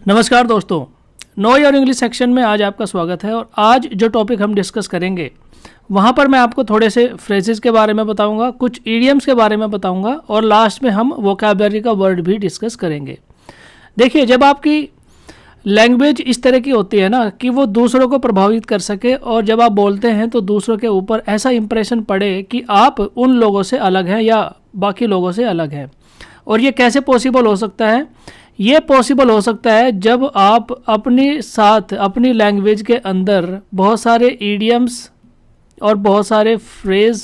नमस्कार दोस्तों, know your English section में आज आपका स्वागत है। और आज जो टॉपिक हम डिस्कस करेंगे वहाँ पर मैं आपको थोड़े से फ्रेजेस के बारे में बताऊंगा, कुछ इडियम्स के बारे में बताऊंगा और लास्ट में हम वोकैबुलरी का वर्ड भी डिस्कस करेंगे। देखिए, जब आपकी लैंग्वेज इस तरह की होती है ना कि वो दूसरों को प्रभावित कर सके और जब आप बोलते हैं तो दूसरों के ऊपर ऐसा इंप्रेशन पड़े कि आप उन लोगों से अलग हैं या बाकी लोगों से अलग हैं। और ये कैसे पॉसिबल हो सकता है? ये पॉसिबल हो सकता है जब आप अपने साथ अपनी लैंग्वेज के अंदर बहुत सारे इडियम्स और बहुत सारे फ्रेज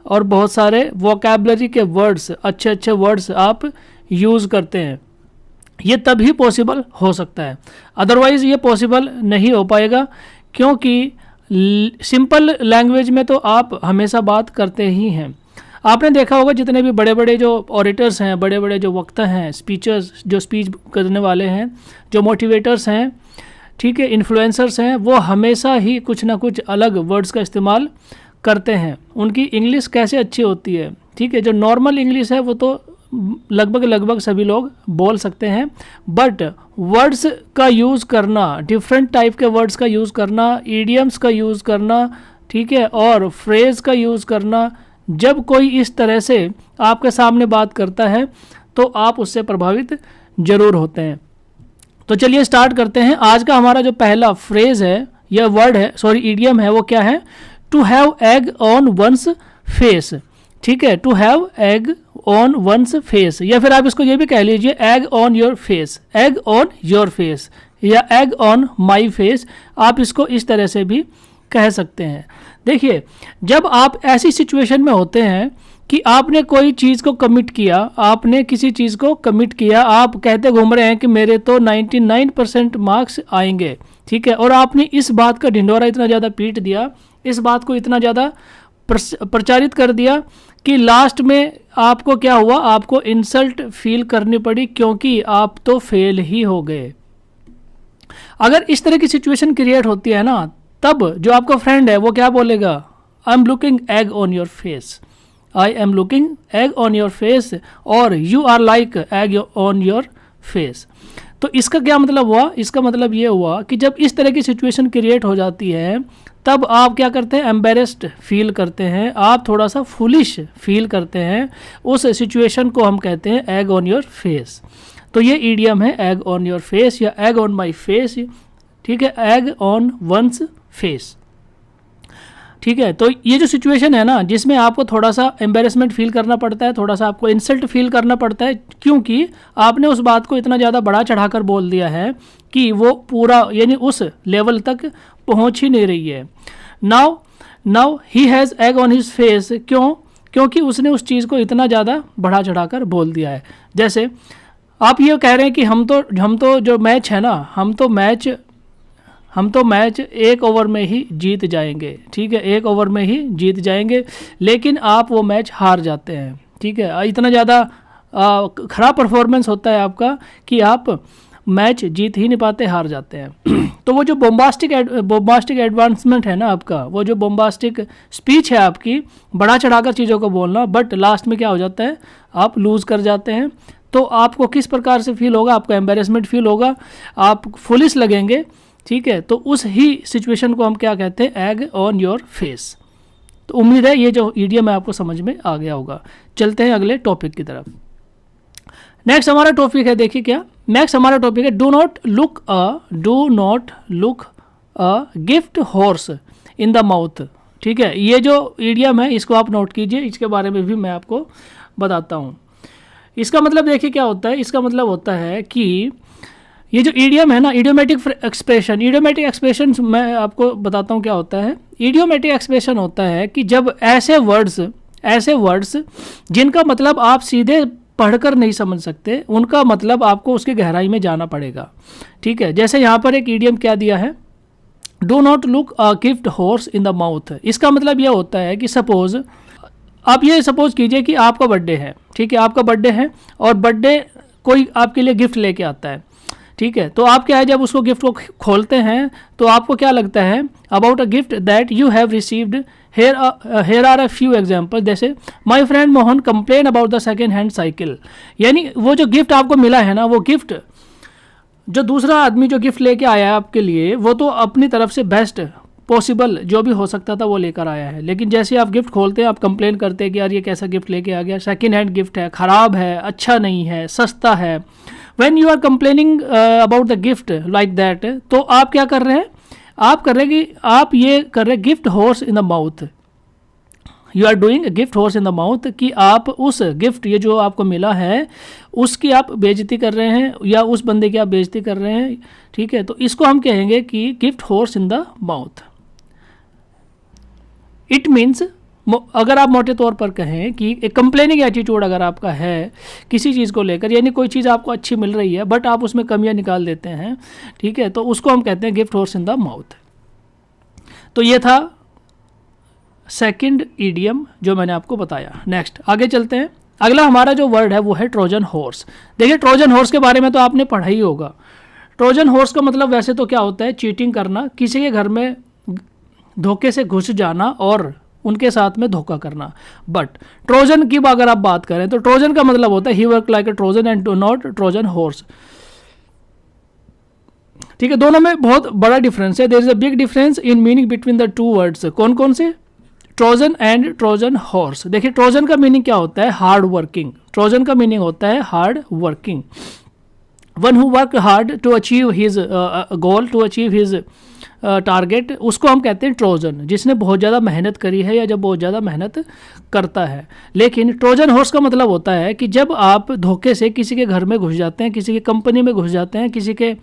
और बहुत सारे वोकैबुलरी के वर्ड्स, अच्छे अच्छे वर्ड्स आप यूज़ करते हैं। ये तभी पॉसिबल हो सकता है, अदरवाइज़ ये पॉसिबल नहीं हो पाएगा, क्योंकि सिंपल लैंग्वेज में तो आप हमेशा बात करते ही हैं। आपने देखा होगा जितने भी बड़े बड़े जो ऑरेटर्स हैं, बड़े बड़े जो वक्ता हैं, स्पीचर्स जो स्पीच करने वाले हैं, जो मोटिवेटर्स हैं, ठीक है, इन्फ्लुएंसर्स हैं, वो हमेशा ही कुछ ना कुछ अलग वर्ड्स का इस्तेमाल करते हैं। उनकी इंग्लिश कैसे अच्छी होती है, ठीक है, जो नॉर्मल इंग्लिश है वो तो लगभग सभी लोग बोल सकते हैं, बट वर्ड्स का यूज़ करना, डिफरेंट टाइप के वर्ड्स का यूज़ करना, ईडियम्स का यूज़ करना, ठीक है, और फ्रेज़ का यूज़ करना, जब कोई इस तरह से आपके सामने बात करता है तो आप उससे प्रभावित जरूर होते हैं। तो चलिए स्टार्ट करते हैं। आज का हमारा जो पहला फ्रेज है या वर्ड है, सॉरी इडियम है, वो क्या है? To have egg on one's face. ठीक है, to have egg on one's face, या फिर आप इसको ये भी कह लीजिए egg on your face, egg on your face या एग ऑन माई फेस, आप इसको इस तरह से भी कह सकते हैं। देखिए, जब आप ऐसी सिचुएशन में होते हैं कि आपने कोई चीज़ को कमिट किया, आपने किसी चीज़ को कमिट किया, आप कहते घूम रहे हैं कि मेरे तो 99% मार्क्स आएंगे, ठीक है, और आपने इस बात का ढिंढोरा इतना ज़्यादा पीट दिया, इस बात को इतना ज़्यादा प्रचारित कर दिया कि लास्ट में आपको क्या हुआ? आपको इंसल्ट फील करनी पड़ी, क्योंकि आप तो फेल ही हो गए। अगर इस तरह की सिचुएशन क्रिएट होती है ना, तब जो आपका फ्रेंड है वो क्या बोलेगा? I am looking egg on your face, I am looking egg on your face, और you are like egg on your face. तो इसका क्या मतलब हुआ? इसका मतलब ये हुआ कि जब इस तरह की सिचुएशन क्रिएट हो जाती है तब आप क्या करते हैं? एम्बेरेस्ड फील करते हैं, आप थोड़ा सा फुलिश फील करते हैं। उस सिचुएशन को हम कहते हैं एग ऑन योर फेस। तो ये ईडियम है एग ऑन योर फेस या एग ऑन माई फेस, ठीक है, एग ऑन वंस फेस। ठीक है, तो ये जो सिचुएशन है ना, जिसमें आपको थोड़ा सा एम्बेरसमेंट फील करना पड़ता है, थोड़ा सा आपको इंसल्ट फील करना पड़ता है, क्योंकि आपने उस बात को इतना ज़्यादा बढ़ा चढ़ाकर बोल दिया है कि वो पूरा यानी उस लेवल तक पहुंच ही नहीं रही है। Now he has egg on his face. क्यों? क्योंकि उसने उस चीज़ को इतना ज़्यादा बढ़ा चढ़ाकर बोल दिया है। जैसे आप ये कह रहे हैं कि हम तो जो मैच है ना, हम तो मैच 1 ओवर में ही जीत जाएंगे, ठीक है, 1 ओवर में ही जीत जाएंगे, लेकिन आप वो मैच हार जाते हैं, ठीक है, इतना ज़्यादा खराब परफॉर्मेंस होता है आपका कि आप मैच जीत ही नहीं पाते, हार जाते हैं। तो वो जो बोम्बास्टिक एडवांसमेंट है ना आपका, वो जो बोम्बास्टिक स्पीच है आपकी, बड़ा चढ़ाकर चीज़ों को बोलना, बट लास्ट में क्या हो जाता है? आप लूज़ कर जाते हैं। तो आपको किस प्रकार से फील होगा? आपको एम्बेरसमेंट फील होगा, आप फुलिश लगेंगे, ठीक है। तो उस ही सिचुएशन को हम क्या कहते हैं? Egg on your face. तो उम्मीद है ये जो इडियम है आपको समझ में आ गया होगा। चलते हैं अगले टॉपिक की तरफ। नेक्स्ट हमारा टॉपिक है, देखिए क्या नेक्स्ट हमारा टॉपिक है, do not look a gift horse in the mouth. ठीक है, ये जो इडियम है इसको आप नोट कीजिए, इसके बारे में भी मैं आपको बताता हूँ। इसका मतलब देखिए क्या होता है? इसका मतलब होता है कि ये जो इडियम है ना, इडियोमेटिक एक्सप्रेशन मैं आपको बताता हूँ क्या होता है। इडियोमेटिक एक्सप्रेशन होता है कि जब ऐसे वर्ड्स जिनका मतलब आप सीधे पढ़कर नहीं समझ सकते, उनका मतलब आपको उसकी गहराई में जाना पड़ेगा, ठीक है। जैसे यहाँ पर एक इडियम क्या दिया है, do not look a gift horse in the mouth. इसका मतलब यह होता है कि सपोज आप ये सपोज कीजिए कि आपका बर्थडे है, ठीक है, आपका बर्थडे है और बर्थडे कोई आपके लिए गिफ्ट लेके आता है, ठीक है। तो आप क्या है, जब उसको गिफ्ट को खोलते हैं तो आपको क्या लगता है? About a gift that you have received, here are a few example. जैसे my friend Mohan complain about the second hand cycle, यानी वो जो गिफ्ट आपको मिला है ना, वो गिफ्ट जो दूसरा आदमी जो गिफ्ट लेके आया है आपके लिए, वो तो अपनी तरफ से बेस्ट पॉसिबल जो भी हो सकता था वो लेकर आया है, लेकिन जैसे आप गिफ्ट खोलते हैं आप कंप्लेन करते हैं कि यार ये कैसा गिफ्ट लेके आ गया, सेकंड हैंड गिफ्ट है, ख़राब है, अच्छा नहीं है, सस्ता है। When you are complaining about the gift like that, तो आप क्या कर रहे हैं, आप कर रहे हैं कि आप ये कर रहे हैं gift horse in the mouth. You are doing gift horse in the mouth, कि आप उस गिफ्ट ये जो आपको मिला है उसकी आप बेइज्जती कर रहे हैं या उस बंदे की आप बेइज्जती कर रहे हैं, ठीक है। तो इसको हम कहेंगे कि gift horse in the mouth. It means, अगर आप मोटे तौर पर कहें कि एक कंप्लेनिंग एटीट्यूड अगर आपका है किसी चीज़ को लेकर, यानी कोई चीज़ आपको अच्छी मिल रही है बट आप उसमें कमियां निकाल देते हैं, ठीक है, तो उसको हम कहते हैं gift horse in the mouth. तो ये था सेकंड ईडियम जो मैंने आपको बताया। नेक्स्ट आगे चलते हैं। अगला हमारा जो वर्ड है वो है ट्रोजन हॉर्स। देखिए ट्रोजन हॉर्स के बारे में तो आपने पढ़ा ही होगा। ट्रोजन हॉर्स का मतलब वैसे तो क्या होता है, चीटिंग करना, किसी के घर में धोखे से घुस जाना और उनके साथ में धोखा करना। बट ट्रोजन की अगर आप बात करें तो ट्रोजन का मतलब होता है he work like a Trojan and not Trojan horse. ठीक है, दोनों में बहुत बड़ा डिफरेंस है। There is a big difference in meaning between the two words. कौन कौन से? Trojan and Trojan horse. देखिए ट्रोजन का मीनिंग क्या होता है, हार्ड वर्किंग। ट्रोजन का मीनिंग होता है hard working, one who work hard to achieve his goal, to achieve his target, उसको हम कहते हैं ट्रोजन, जिसने बहुत ज़्यादा मेहनत करी है या जब बहुत ज़्यादा मेहनत करता है। लेकिन ट्रोजन हॉर्स का मतलब होता है कि जब आप धोखे से किसी के घर में घुस जाते हैं, किसी की कंपनी में घुस जाते हैं, किसी के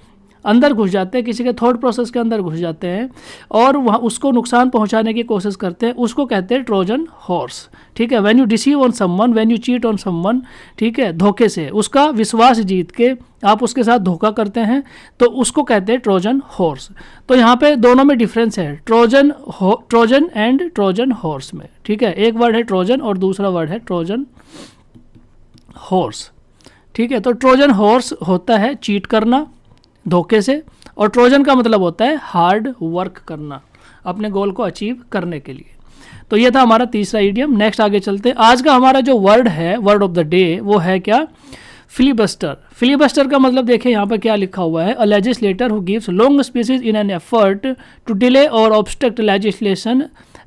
अंदर घुस जाते हैं, किसी के थॉट प्रोसेस के अंदर घुस जाते हैं और वहाँ उसको नुकसान पहुँचाने की कोशिश करते हैं, उसको कहते हैं ट्रोजन हॉर्स। ठीक है, when you deceive on someone, when you cheat on someone, ठीक है, धोखे से उसका विश्वास जीत के आप उसके साथ धोखा करते हैं, तो उसको कहते हैं ट्रोजन हॉर्स। तो यहाँ पे दोनों में डिफरेंस है, ट्रोजन एंड ट्रोजन हॉर्स में। ठीक है, एक वर्ड है ट्रोजन और दूसरा वर्ड है ट्रोजन हॉर्स। ठीक है, तो ट्रोजन हॉर्स होता है चीट करना धोखे से, और ट्रोजन का मतलब होता है हार्ड वर्क करना अपने गोल को अचीव करने के लिए। तो ये था हमारा तीसरा इडियम। नेक्स्ट आगे चलते हैं। आज का हमारा जो वर्ड है, वर्ड ऑफ द डे, वो है क्या? फिलीबस्टर। फिलीबस्टर का मतलब देखिए यहाँ पर क्या लिखा हुआ है, a legislator who gives long speeches in an effort to delay और obstruct legislation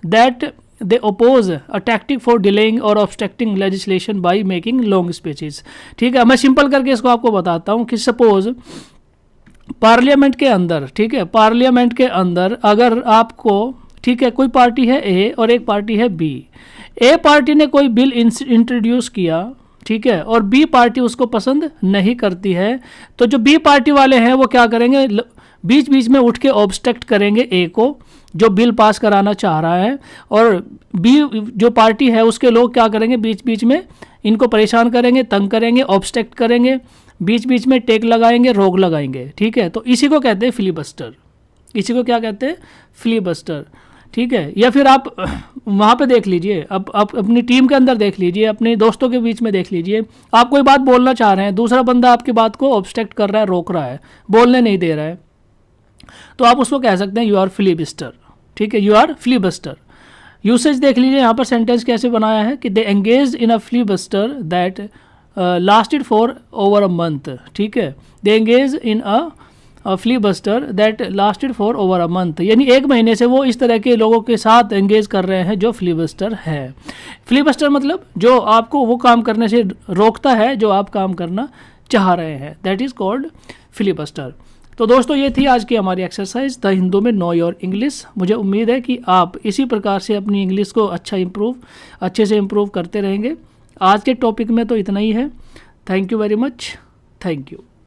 that they oppose a tactic for delaying or obstructing legislation by making long speeches। ठीक है, मैं सिंपल करके इसको आपको बताता हूँ कि सपोज पार्लियामेंट के अंदर, ठीक है, पार्लियामेंट के अंदर अगर आपको, ठीक है, कोई पार्टी है ए और एक पार्टी है बी। ए पार्टी ने कोई बिल इंट्रोड्यूस किया, ठीक है, और बी पार्टी उसको पसंद नहीं करती है, तो जो बी पार्टी वाले हैं वो क्या करेंगे, बीच बीच में उठ के ऑब्स्ट्रक्ट करेंगे ए को जो बिल पास कराना चाह रहा है, और बी जो पार्टी है उसके लोग क्या करेंगे, बीच बीच में इनको परेशान करेंगे, तंग करेंगे, ऑब्स्ट्रक्ट करेंगे, बीच बीच में टेक लगाएंगे, रोक लगाएंगे। ठीक है, तो इसी को कहते हैं फिलीबस्टर। इसी को क्या कहते हैं? फिलीबस्टर। ठीक है, या फिर आप वहाँ पे देख लीजिए, अब आप अपनी टीम के अंदर देख लीजिए, अपने दोस्तों के बीच में देख लीजिए, आप कोई बात बोलना चाह रहे हैं, दूसरा बंदा आपकी बात को ऑब्स्ट्रक्ट कर रहा है, रोक रहा है, बोलने नहीं दे रहा है, तो आप उसको कह सकते हैं यू आर फिलीबस्टर। ठीक है, यू आर फिलीबस्टर। यूसेज देख लीजिए यहाँ पर सेंटेंस कैसे बनाया है कि they engage in a filibuster that lasted for over a month. ठीक है, they engage in a filibuster that lasted for over a month, यानी एक महीने से वो इस तरह के लोगों के साथ एंगेज कर रहे हैं जो फिलीबस्टर है। फिलीबस्टर मतलब जो आपको वो काम करने से रोकता है जो आप काम करना चाह रहे हैं, दैट इज़ कॉल्ड फिलीबस्टर। तो दोस्तों ये थी आज की हमारी एक्सरसाइज द हिंदू में नो योर इंग्लिश। मुझे उम्मीद है कि आप इसी प्रकार से अपनी इंग्लिश को अच्छे से इम्प्रूव करते रहेंगे। आज के टॉपिक में तो इतना ही है। Thank you very much. Thank you.